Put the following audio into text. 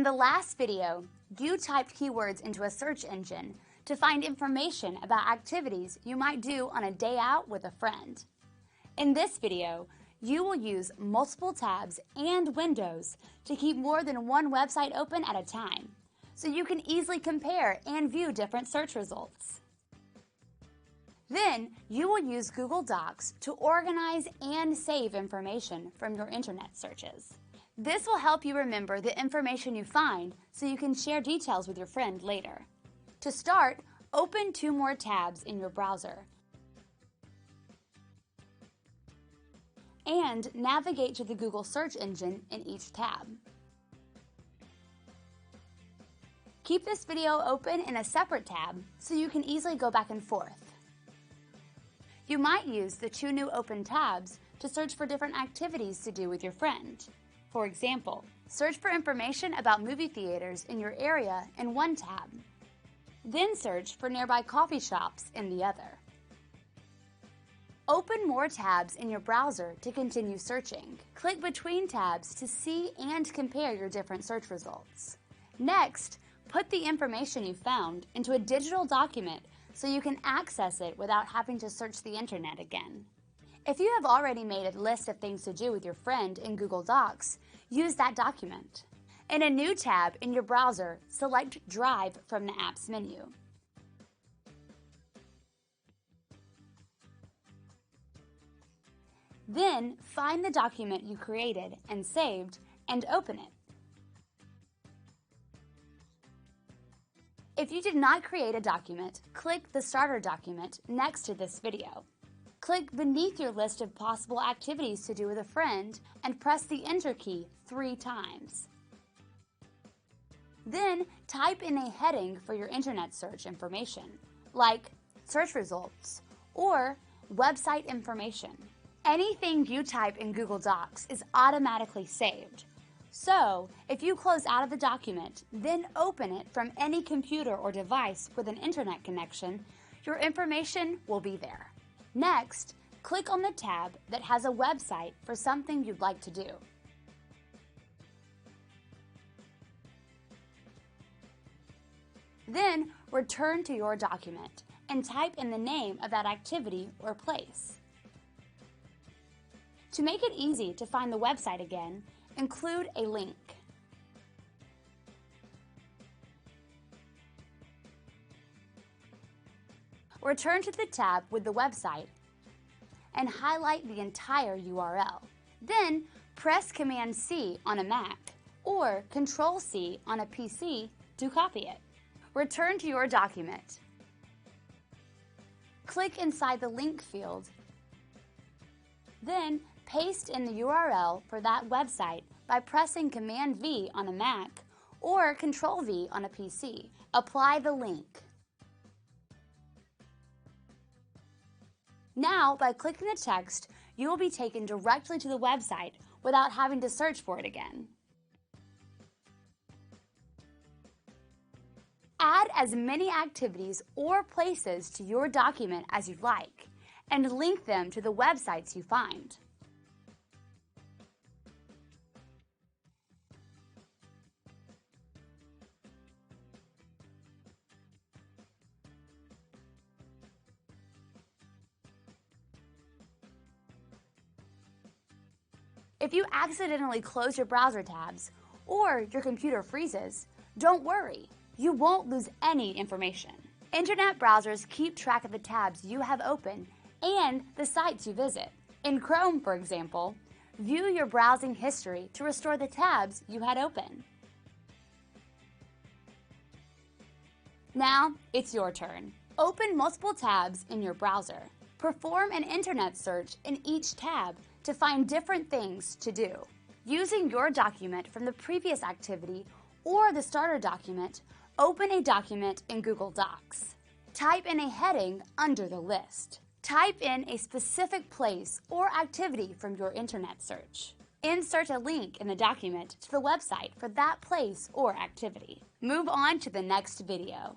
In the last video, you typed keywords into a search engine to find information about activities you might do on a day out with a friend. In this video, you will use multiple tabs and windows to keep more than one website open at a time, so you can easily compare and view different search results. Then, you will use Google Docs to organize and save information from your internet searches. This will help you remember the information you find so you can share details with your friend later. To start, open 2 more tabs in your browser and navigate to the Google search engine in each tab. Keep this video open in a separate tab so you can easily go back and forth. You might use the 2 new open tabs to search for different activities to do with your friend. For example, search for information about movie theaters in your area in one tab. Then search for nearby coffee shops in the other. Open more tabs in your browser to continue searching. Click between tabs to see and compare your different search results. Next, put the information you found into a digital document so you can access it without having to search the internet again. If you have already made a list of things to do with your friend in Google Docs, use that document. In a new tab in your browser, select Drive from the Apps menu. Then, find the document you created and saved and open it. If you did not create a document, click the Starter document next to this video. Click beneath your list of possible activities to do with a friend and press the Enter key 3 times. Then, type in a heading for your internet search information, like search results or website information. Anything you type in Google Docs is automatically saved. So, if you close out of the document, then open it from any computer or device with an internet connection, your information will be there. Next, click on the tab that has a website for something you'd like to do. Then, return to your document and type in the name of that activity or place. To make it easy to find the website again, include a link. Return to the tab with the website and highlight the entire URL. Then, press Command-C on a Mac or Control-C on a PC to copy it. Return to your document. Click inside the link field. Then, paste in the URL for that website by pressing Command-V on a Mac or Control-V on a PC. Apply the link. Now, by clicking the text, you will be taken directly to the website without having to search for it again. Add as many activities or places to your document as you'd like, and link them to the websites you find. If you accidentally close your browser tabs or your computer freezes, don't worry, you won't lose any information. Internet browsers keep track of the tabs you have open and the sites you visit. In Chrome, for example, view your browsing history to restore the tabs you had open. Now, it's your turn. Open multiple tabs in your browser. Perform an internet search in each tab to find different things to do. Using your document from the previous activity or the starter document, open a document in Google Docs. Type in a heading under the list. Type in a specific place or activity from your internet search. Insert a link in the document to the website for that place or activity. Move on to the next video.